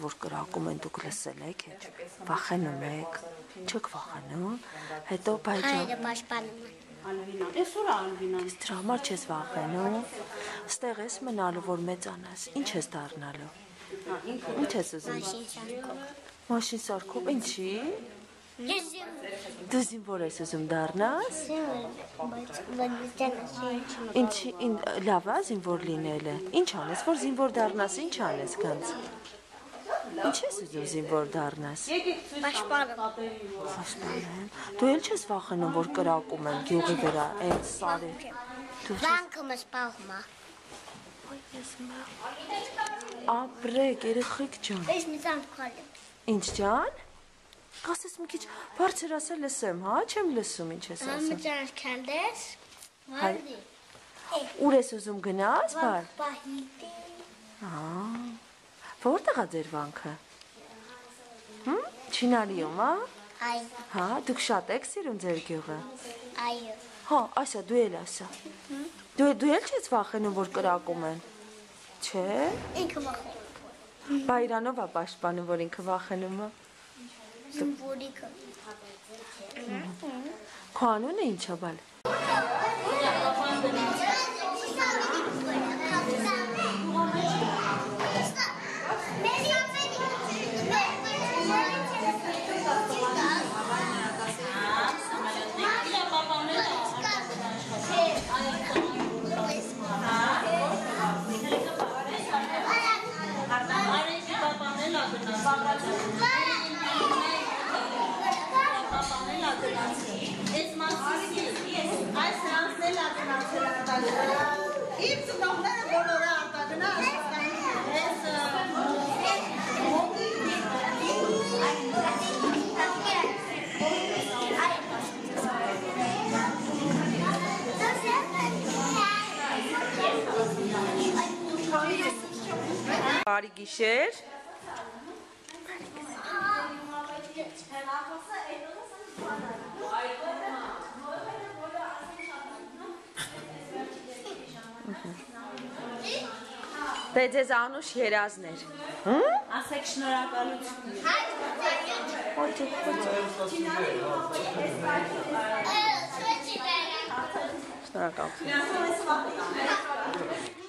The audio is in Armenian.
որ կրակում են դուք լսել եք, վախենում եք, չեք վախենում, հետո բայջան։ Հայրը պաշտպանում է։ Ալվինա, այսօր Ալվինան։ Իսկ դրա համար չես վախենում, ստեղ ես մնալու, որ մեծանաս, ինչ ես դառնալու։ Ինչ ես ուզում։ Մաշին սարքով, ինչի։ Դու զինվոր ես ուզում դառնաս։ Ինչի լավ է զինվոր լինելը։ Ինչ անես, որ զինվոր դառնաս, ինչ անես գանց։ Ինչ ես ուզում զինվոր դառնաս։ Պաշտպանում։ Դու էլ չես վախենում, որ կրակում են գյուղի վրա, այդ սարը։ Վանքը մսպաղում է։ Ապրեք, երեխեք ջան։ Ես մի ծանդ քալեմ։ Ինչ ջան։ Կասես մի քիչ բարձր ասել լսեմ, հա, չեմ լսում ինչ ես ասում։ Մի ծանդ քալես։ Վարդի։ Ուր ես ուզում գնաս, բար։ Պահիտի։ Որտեղ է ձեր վանքը։ Չինարիում, հա։ Այո։ Հա, դուք շատ եք սիրում ձեր գյուղը։ Այո։ Հա, ասա, դու էլ ասա։ Դու էլ չես վախենում, որ կրակում են։ Չէ։ Ինքը վախենում։ Բայրանով է պաշտպանում, որ ինքը վախենում է։ Զինվորիկը։ Քո անունը ինչ է բալ։ Բարի գիշեր։ Դե ձեզ անուշ երազներ։ Ասեք շնորհակալություն։ Շնորհակալություն։